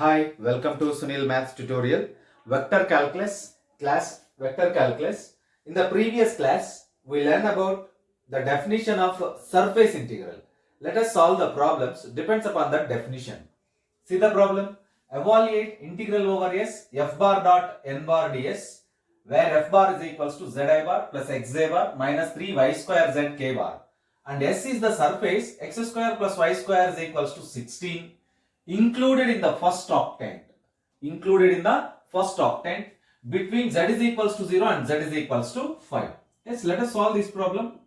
Hi, welcome to Sunil Maths tutorial. Vector Calculus, class Vector Calculus. In the previous class, we learned about the definition of surface integral. Let us solve the problems depends upon that definition. See the problem. Evaluate integral over s f bar dot n bar ds, where f bar is equals to zi bar plus xj bar minus 3y square z k bar. And s is the surface, x square plus y square is equals to 16. Included in the first octant between z is equals to 0 and z is equals to 5. Yes, let us solve this problem.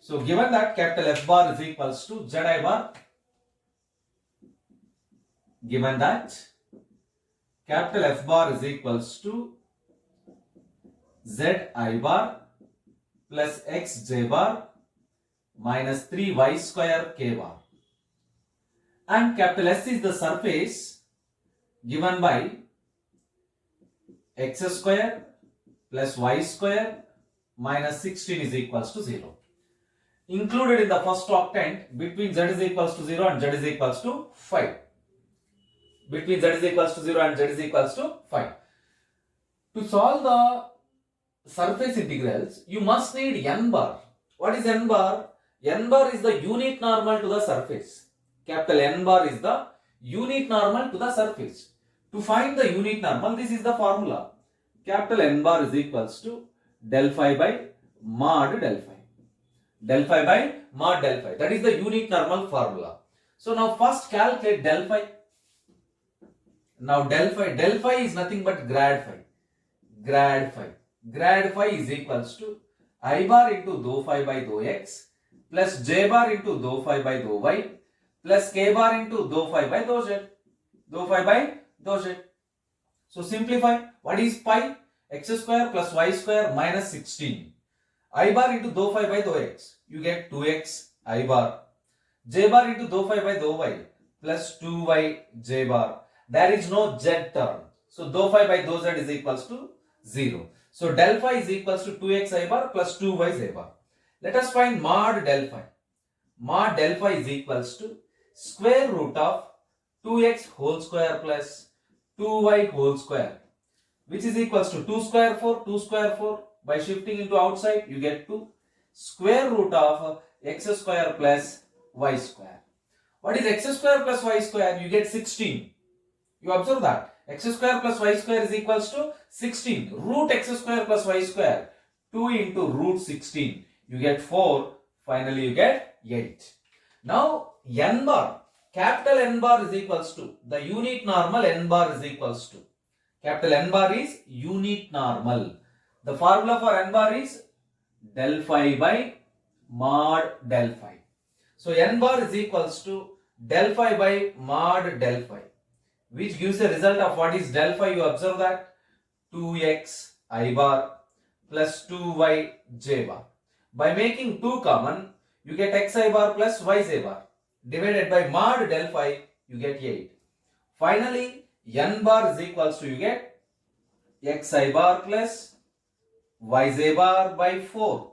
So given that capital F bar is equals to Zi bar, given that capital F bar is equals to Zi bar plus xj bar minus 3y square k bar, and capital S is the surface given by x square plus y square minus 16 is equals to 0. Included in the first octant between z is equals to 0 and z is equals to 5. Between z is equals to 0 and z is equals to 5. To solve the surface integrals, you must need n bar. What is n bar? N bar is the unit normal to the surface. Capital N bar is the unit normal to the surface. To find the unit normal, this is the formula. Capital N bar is equals to del phi by mod del phi. Del phi by mod del phi. That is the unit normal formula. So now first calculate del phi. Now del phi is nothing but grad phi. Grad phi is equals to I bar into dou phi by dou x plus j bar into dou phi by dou y plus k bar into dou phi by dou z. Dou phi by dou z. So simplify. What is pi? X square plus y square minus 16. I bar into dou phi by dou x. You get 2x I bar. J bar into dou phi by dou y plus 2y j bar. There is no z term. So dou phi by dou z is equals to 0. So del phi is equals to 2x I bar plus 2y j bar. Let us find mod del phi. Mod del phi is equals to square root of 2x whole square plus 2y whole square, which is equals to 2 square 4, 2 square 4. By shifting into outside, you get 2 square root of x square plus y square. What is x square plus y square? You get 16. You observe that x square plus y square is equals to 16. Root x square plus y square, 2 into root 16. You get 4. Finally, you get 8. Now, n bar, capital N bar is equals to the unit normal n bar is equals to. Capital N bar is unit normal. The formula for n bar is del phi by mod del phi. So, n bar is equals to del phi by mod del phi, which gives a result of what is del phi. You observe that 2x I bar plus 2y j bar. By making 2 common, you get x I bar plus y j bar. Divided by mod del phi, you get 8. Finally, n bar is equals to, you get x I bar plus y j bar by 4,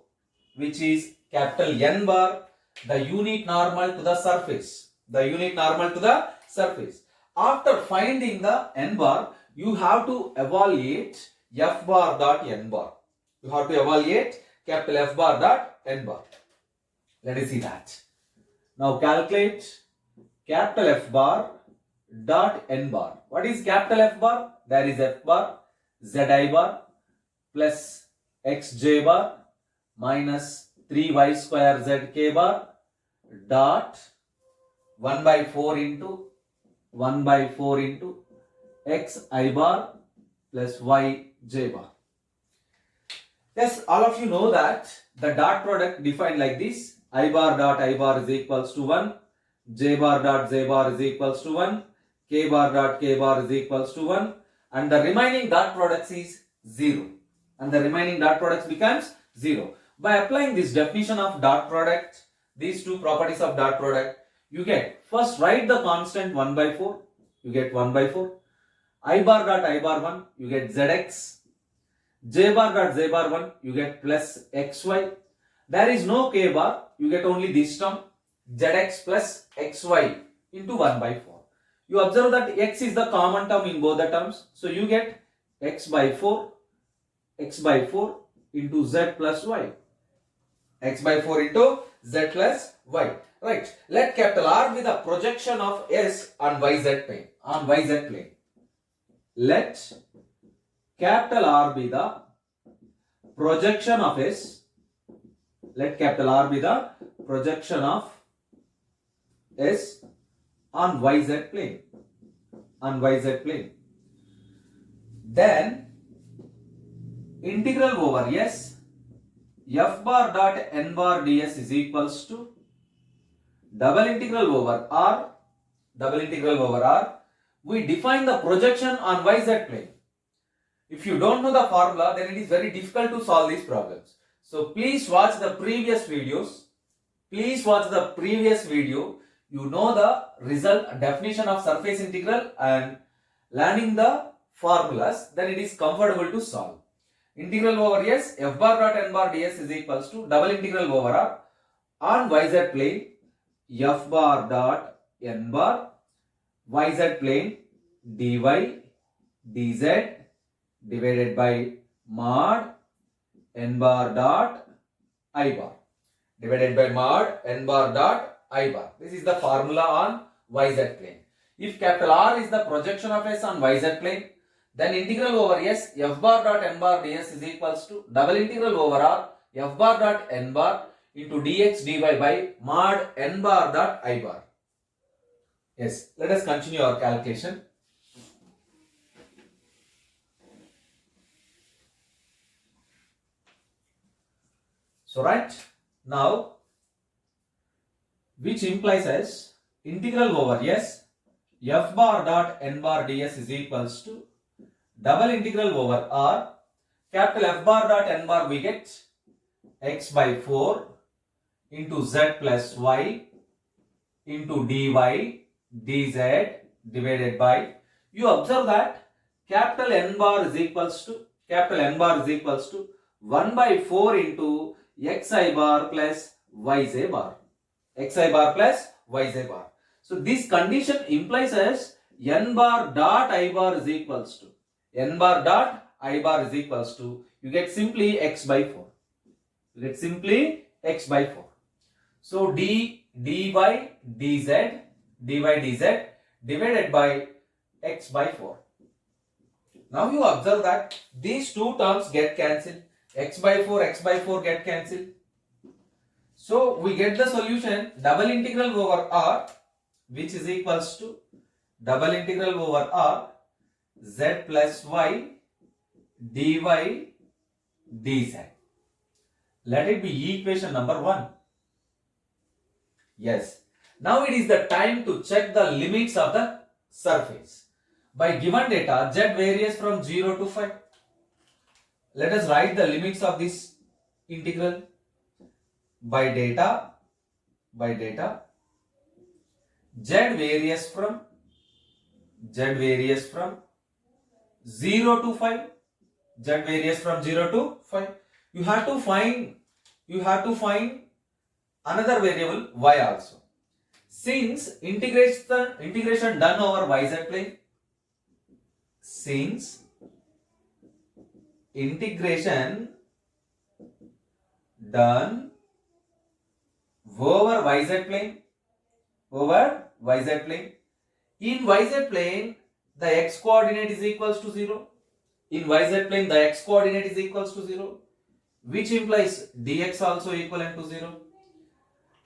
which is capital N bar, the unit normal to the surface. The unit normal to the surface. After finding the n bar, you have to evaluate f bar dot n bar. You have to evaluate capital F bar dot n bar. Let us see that. Now calculate capital F bar dot n bar. What is capital F bar? There is F bar, Zi bar plus xj bar minus 3y square zk bar dot 1 by 4 into x I bar plus y j bar. Yes, all of you know that the dot product defined like this. I bar dot I bar is equals to 1. J bar dot J bar is equals to 1. K bar dot K bar is equals to 1. And the remaining dot products is 0. And the remaining dot products becomes 0. By applying this definition of dot product, these two properties of dot product, you get, first write the constant 1 by 4. You get 1 by 4. I bar dot I bar 1, you get Zx. J bar dot J bar 1, you get plus xy. There is no k bar, you get only this term. zx plus xy into 1 by 4. You observe that x is the common term in both the terms. So you get x by 4 into z plus y. X by 4 into z plus y. Right. Let capital R be the projection of S on yz plane. Let capital R be the projection of S. Let capital R be the projection of S on yz plane. Then integral over S f bar dot n bar ds is equals to double integral over R. We define the projection on yz plane. If you don't know the formula, then it is very difficult to solve these problems. So please watch the previous videos. You know the result, definition of surface integral and learning the formulas, then it is comfortable to solve. Integral over S f bar dot n bar ds is equals to double integral over R on yz plane f bar dot n bar yz plane dy dz divided by mod n bar dot I bar This is the formula on yz plane. If capital R is the projection of S on yz plane, then integral over S f bar dot n bar ds is equals to double integral over R f bar dot n bar into dx dy by mod n bar dot I bar. Yes, let us continue our calculation. So right now, which implies as integral over S f bar dot n bar ds is equals to double integral over R capital F bar dot n bar, we get x by 4 into z plus y into dy dz divided by, you observe that capital N bar is equals to 1 by 4 into xi bar plus yj bar. So this condition implies as n bar dot I bar is equals to you get simply x by 4. So dy dz divided by x by 4. Now you observe that these two terms get cancelled. X by 4 get cancelled. So we get the solution double integral over R, which is equals to double integral over R z plus y dy dz. Let it be equation number 1. Yes. Now it is the time to check the limits of the surface. By given data, z varies from 0 to 5. Let us write the limits of this integral. By data, z varies from 0 to 5. You have to find another variable y also. Since integration done over yz plane, over yz plane. In yz plane, the x coordinate is equals to 0. Which implies dx also equivalent to 0.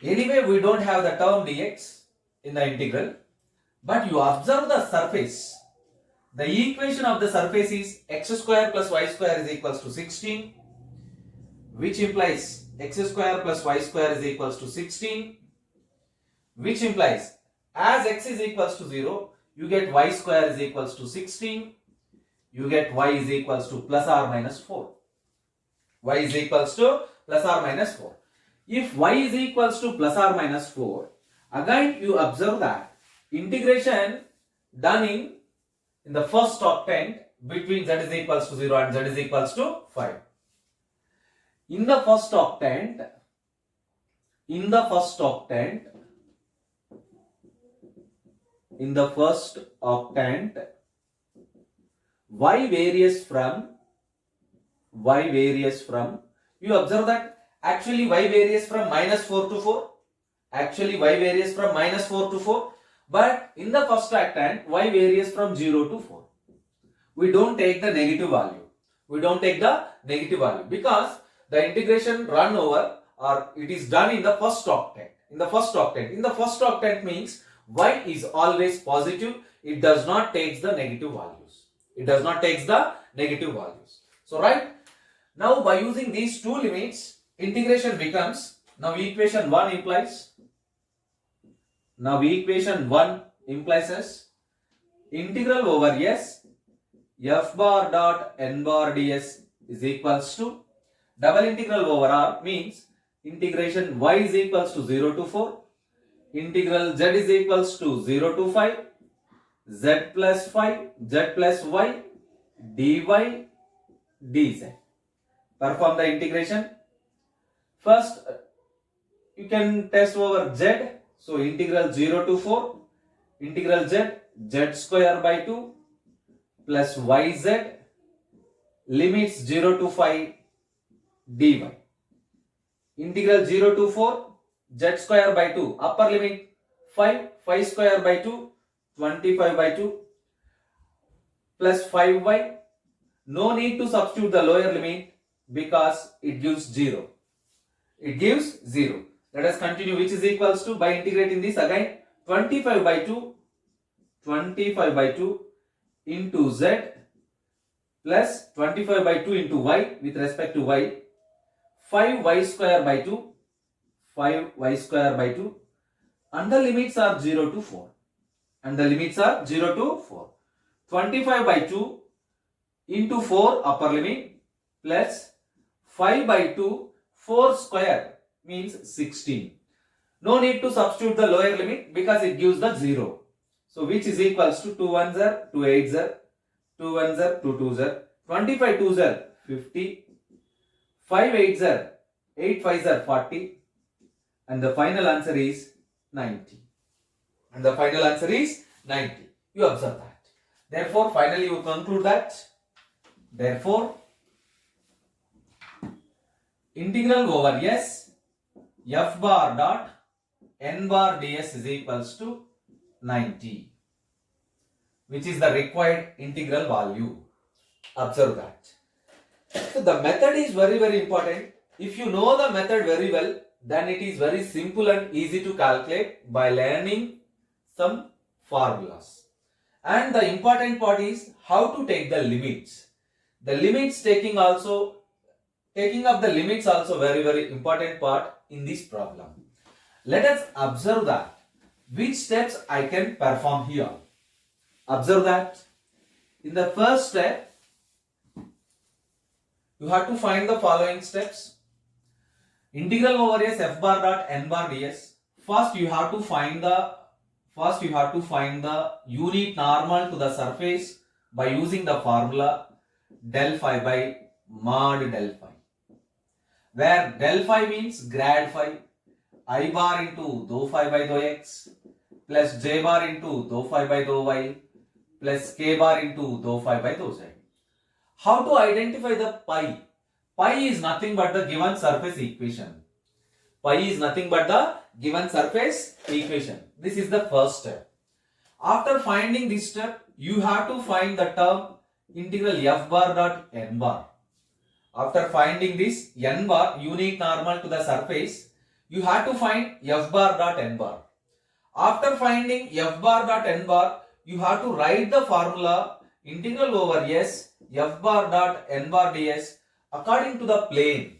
Anyway, we don't have the term dx in the integral, but you observe the surface. The equation of the surface is x square plus y square is equals to 16, which implies x square plus y square is equals to 16, which implies as x is equals to 0, you get y square is equals to 16, you get y is equals to plus or minus 4. If y is equals to plus or minus 4, again you observe that integration done in the first octant between z is equals to 0 and z is equals to 5. In the first octant, in the first octant, y varies from, you observe that actually y varies from -4 to 4. Actually y varies from -4 to 4. But in the first octant, y varies from 0 to 4. We don't take the negative value. Because the integration run over, or it is done in the first octant. In the first octant means y is always positive. It does not take the negative values. So right, now by using these two limits, integration becomes, now equation 1 implies as integral over s f bar dot n bar ds is equals to double integral over r, means integration y is equals to 0 to 4, integral z is equals to 0 to 5, z plus y dy dz. Perform the integration. First, you can test over z. So integral 0 to 4, integral z square by 2 plus yz, limits 0 to 5 dy. Integral 0 to 4, z square by 2, upper limit 5 square by 2, 25 by 2 plus 5y. No need to substitute the lower limit because it gives 0. Let us continue, which is equals to, by integrating this again, 25 by 2 into z plus 25 by 2 into y with respect to y, 5y square by 2, and the limits are 0 to 4. 25 by 2 into 4 upper limit plus 5 by 2, 4 square means 16. No need to substitute the lower limit because it gives the 0. So which is equals to 2 1s are 2 8s are 2 1s are 2 2s are 25 2s are 50, 5 8s are 8 5s are 40, and the final answer is 90. You observe that. Therefore, finally you conclude that, therefore, integral over s f bar dot n bar ds is equals to 90, which is the required integral value. Observe that. So the method is very, very important. If you know the method very well, then it is very simple and easy to calculate by learning some formulas. And the important part is how to take the limits. The limits taking of the limits also very, very important part in this problem. Let us observe that which steps I can perform here. Observe that in the first step, you have to find the following steps. Integral over s f bar dot n bar ds. First you have to find the unit normal to the surface by using the formula del phi by mod del phi, where del phi means grad phi, I bar into dou phi by dou x plus j bar into dou phi by dou y plus k bar into dou phi by dou z. How to identify the pi? Pi is nothing but the given surface equation. This is the first step. After finding this step, you have to find the term integral f bar dot n bar. After finding this n bar, unit normal to the surface, you have to find f bar dot n bar. After finding f bar dot n bar, you have to write the formula integral over s f bar dot n bar ds according to the plane.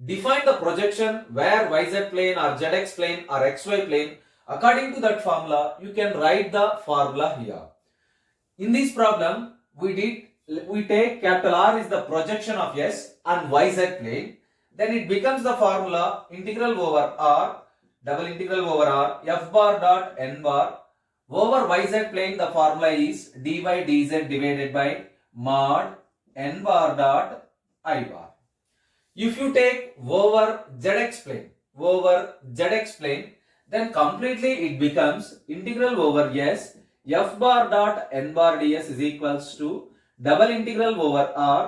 Define the projection where yz plane or zx plane or xy plane. According to that formula, you can write the formula here. In this problem, we take capital R is the projection of s on yz plane. Then it becomes the formula integral over r, double integral over r, f bar dot n bar. Over yz plane, the formula is dy dz divided by mod n bar dot I bar. If you take over zx plane, then completely it becomes integral over s f bar dot n bar ds is equals to double integral over r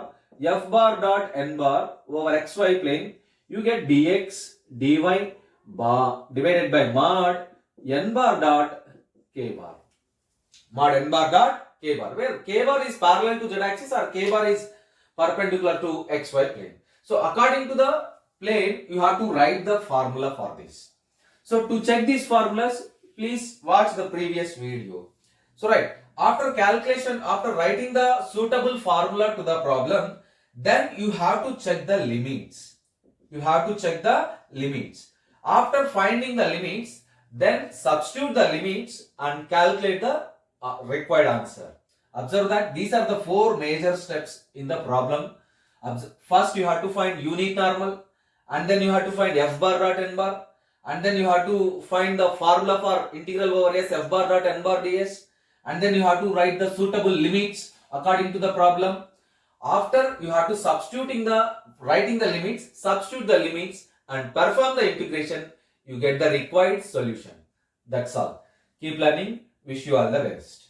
f bar dot n bar over xy plane. You get dx dy bar divided by mod n bar dot k bar. Mod n bar dot k bar, where k bar is parallel to z axis or k bar is perpendicular to xy plane. So according to the plane, you have to write the formula for this. So to check these formulas, please watch the previous video. So right, after calculation, after writing the suitable formula to the problem, then you have to check the limits. You have to check the limits. After finding the limits, then substitute the limits and calculate the required answer. Observe that these are the four major steps in the problem. First, you have to find unit normal, and then you have to find f bar dot n bar, and then you have to find the formula for integral over s f bar dot n bar ds, and then you have to write the suitable limits according to the problem. After, you have to writing the limits, substitute the limits and perform the integration. You get the required solution. That's all. Keep learning. Wish you all the best.